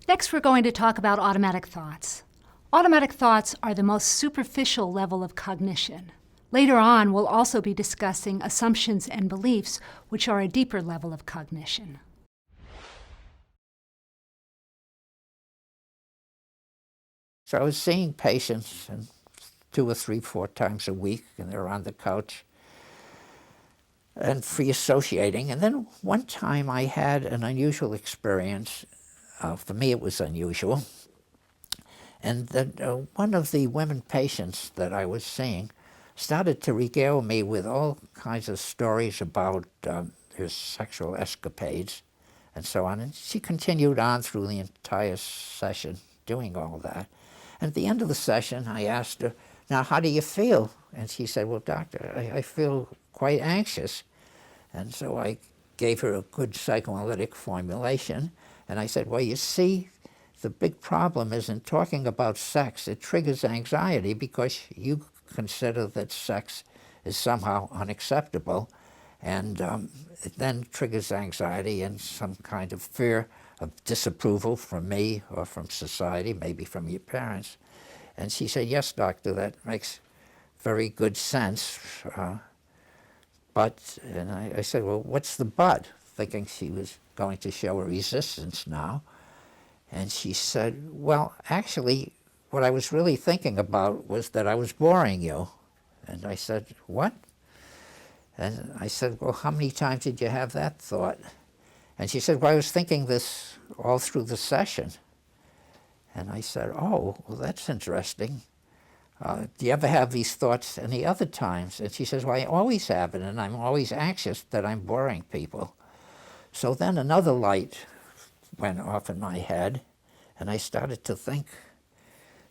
Next, we're going to talk about automatic thoughts. Automatic thoughts are the most superficial level of cognition. Later on, we'll also be discussing assumptions and beliefs, which are a deeper level of cognition. So I was seeing patients 2 or 3, 4 times a week, and they're on the couch and free associating. And then one time I had an unusual experience. For me, it was unusual. And then one of the women patients that I was seeing started to regale me with all kinds of stories about her sexual escapades and so on. And she continued on through the entire session doing all that. And at the end of the session, I asked her, "Now, how do you feel?" And she said, "Well, doctor, I feel quite anxious." And so I gave her a good psychoanalytic formulation. And I said, "Well, you see, the big problem is in talking about sex, it triggers anxiety because you consider that sex is somehow unacceptable. And it then triggers anxiety and some kind of fear of disapproval from me or from society, maybe from your parents." And she said, "Yes, doctor, that makes very good sense. But," and I said, "Well, what's the but?" Thinking she was going to show a resistance now. And she said, "Well, actually, what I was really thinking about was that I was boring you." And I said, "What?" And I said, "Well, how many times did you have that thought?" And she said, "Well, I was thinking this all through the session." And I said, "Oh, well, that's interesting. Do you ever have these thoughts any other times?" And she says, "Well, I always have it, and I'm always anxious that I'm boring people." So then another light went off in my head, and I started to think,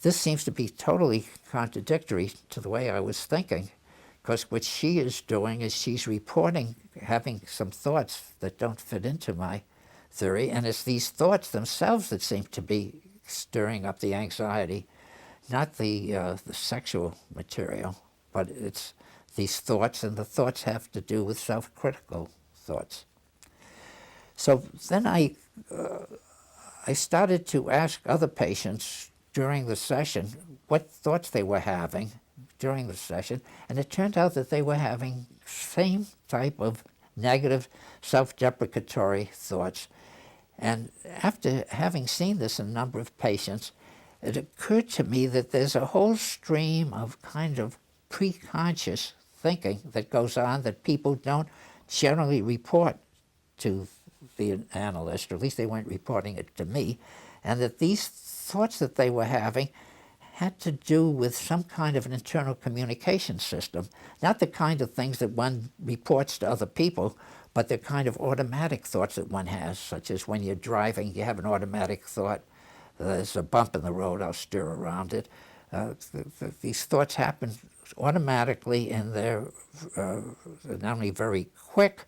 this seems to be totally contradictory to the way I was thinking, because what she is doing is she's reporting having some thoughts that don't fit into my theory, and it's these thoughts themselves that seem to be stirring up the anxiety, not the sexual material, but it's these thoughts, and the thoughts have to do with self-critical thoughts. So then I started to ask other patients during the session what thoughts they were having during the session, and it turned out that they were having same type of negative self-deprecatory thoughts. And after having seen this in a number of patients, it occurred to me that there's a whole stream of kind of preconscious thinking that goes on that people don't generally report to the analyst, or at least they weren't reporting it to me, and that these thoughts that they were having had to do with some kind of an internal communication system, not the kind of things that one reports to other people, but the kind of automatic thoughts that one has, such as when you're driving, you have an automatic thought, there's a bump in the road, I'll steer around it. These thoughts happen automatically, and they're not only very quick,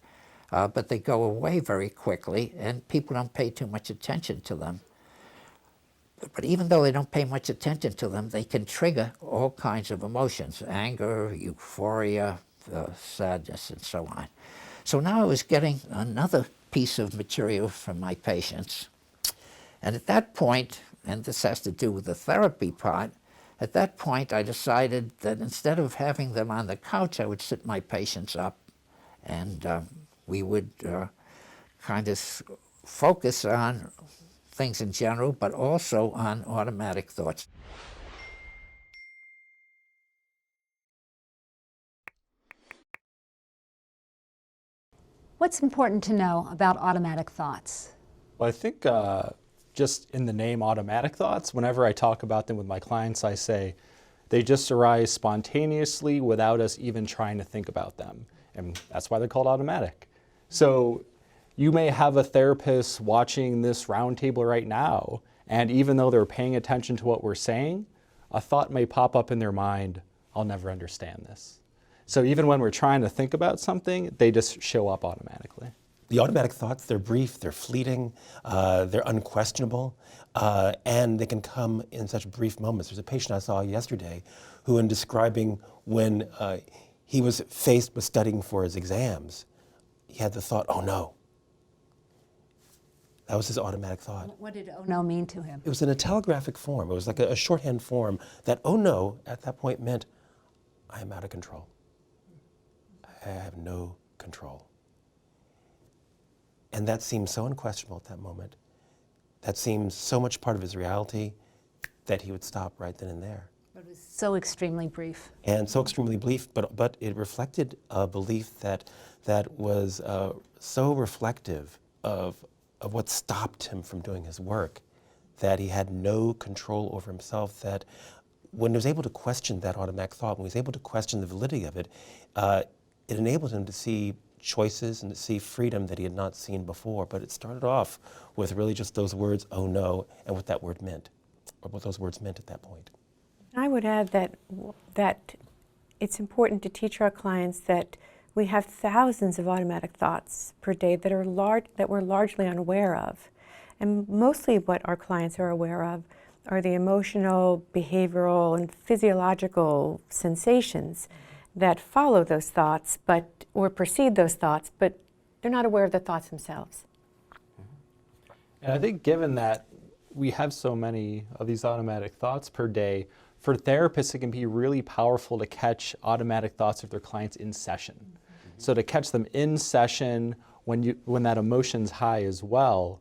but they go away very quickly, and people don't pay too much attention to them. But even though they don't pay much attention to them, they can trigger all kinds of emotions: anger, euphoria, sadness, and so on. So now I was getting another piece of material from my patients. And at that point, and this has to do with the therapy part, at that point I decided that instead of having them on the couch, I would sit my patients up, and we would kind of focus on things in general, but also on automatic thoughts. What's important to know about automatic thoughts? Well, I think just in the name automatic thoughts, whenever I talk about them with my clients, I say they just arise spontaneously without us even trying to think about them. And that's why they're called automatic. So you may have a therapist watching this roundtable right now, and even though they're paying attention to what we're saying, a thought may pop up in their mind, "I'll never understand this." So even when we're trying to think about something, they just show up automatically. The automatic thoughts, they're brief, they're fleeting, they're unquestionable, and they can come in such brief moments. There's a patient I saw yesterday who, in describing when he was faced with studying for his exams, he had the thought, "Oh no, That was his automatic thought. What did oh no mean to him? It was in a telegraphic form. It was like a shorthand form that oh no at that point meant I am out of control. I have no control. And that seemed so unquestionable at that moment. That seemed so much part of his reality that he would stop right then and there. It was so extremely brief. And so extremely brief, but it reflected a belief that was so reflective of what stopped him from doing his work, that he had no control over himself, that when he was able to question that automatic thought, when he was able to question the validity of it, it enabled him to see choices and to see freedom that he had not seen before. But it started off with really just those words, oh no, and what that word meant, or what those words meant at that point. I would add that it's important to teach our clients that we have thousands of automatic thoughts per day that we're largely unaware of. And mostly what our clients are aware of are the emotional, behavioral, and physiological sensations that follow those thoughts, or precede those thoughts, but they're not aware of the thoughts themselves. And I think given that we have so many of these automatic thoughts per day, for therapists, it can be really powerful to catch automatic thoughts of their clients in session. So to catch them in session when that emotion's high as well.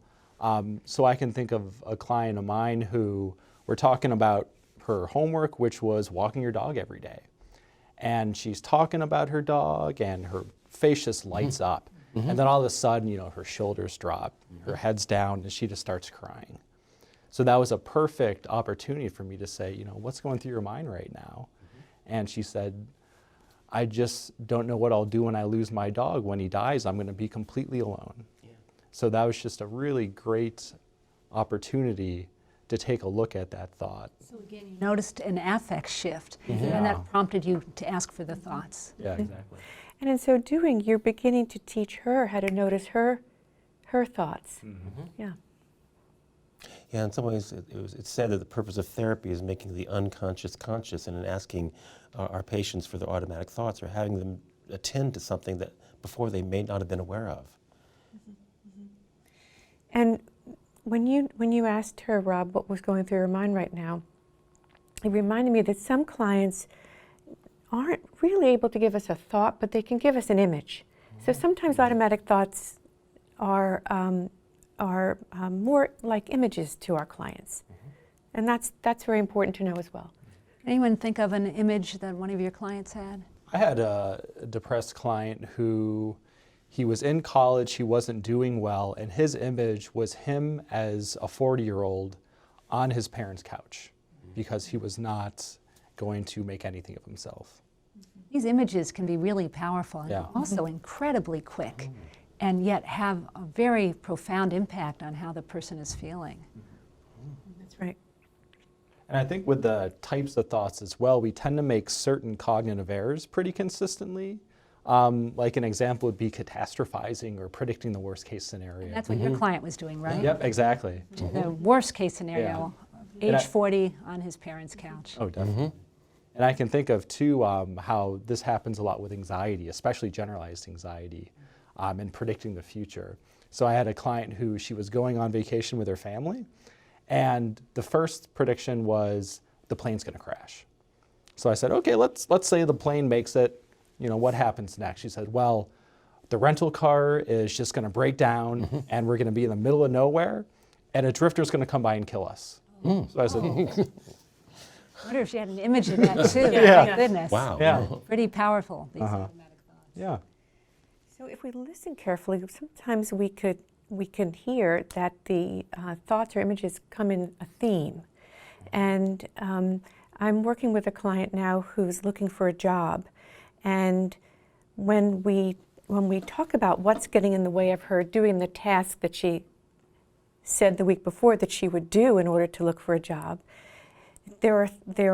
So I can think of a client of mine who we're talking about her homework, which was walking your dog every day. And she's talking about her dog and her face just lights up. And then all of a sudden, her shoulders drop, her head's down, and she just starts crying. So that was a perfect opportunity for me to say, what's going through your mind right now? And she said, I just don't know what I'll do when I lose my dog. When he dies, I'm going to be completely alone. Yeah. So that was just a really great opportunity to take a look at that thought. So again, you noticed an affect shift, and that prompted you to ask for the thoughts. Yeah, exactly. And in so doing, you're beginning to teach her how to notice her thoughts. Yeah. Yeah, in some ways, it's said that the purpose of therapy is making the unconscious conscious, and in asking our patients for their automatic thoughts or having them attend to something that before they may not have been aware of. And when you asked her, Rob, what was going through her mind right now, it reminded me that some clients aren't really able to give us a thought, but they can give us an image. So sometimes automatic thoughts are more like images to our clients. And that's very important to know as well. Anyone think of an image that one of your clients had? I had a depressed client who he was in college, he wasn't doing well, and his image was him as a 40-year-old on his parents' couch because he was not going to make anything of himself. These images can be really powerful and Yeah. also incredibly quick, and yet have a very profound impact on how the person is feeling. That's right. And I think with the types of thoughts as well, we tend to make certain cognitive errors pretty consistently. Like an example would be catastrophizing or predicting the worst case scenario. And that's what your client was doing, right? Yep, exactly. The worst case scenario, And age 40 on his parents' couch. Oh, definitely. And I can think of too how this happens a lot with anxiety, especially generalized anxiety, and predicting the future. So I had a client who she was going on vacation with her family, and the first prediction was the plane's going to crash. So I said, okay, let's say the plane makes it. What happens next? She said, well, the rental car is just going to break down, and we're going to be in the middle of nowhere, and a drifter's going to come by and kill us. So I said, I wonder if she had an image of that too. Yeah. My goodness. Wow. yeah, Pretty powerful, these automatic thoughts. yeah. So if we listen carefully, sometimes we can hear that the thoughts or images come in a theme. And I'm working with a client now who's looking for a job. And when we talk about what's getting in the way of her doing the task that she said the week before that she would do in order to look for a job, there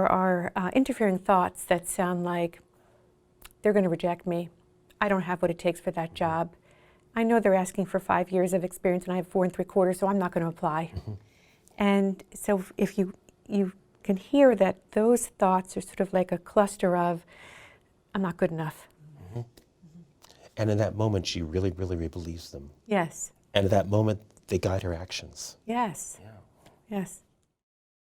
are interfering thoughts that sound like, they're going to reject me. I don't have what it takes for that job. I know they're asking for 5 years of experience and I have 4 3/4, so I'm not going to apply. And so if you can hear that those thoughts are sort of like a cluster of, I'm not good enough. And in that moment, she really, really believes them. Yes. And at that moment, they guide her actions. Yes. Yes.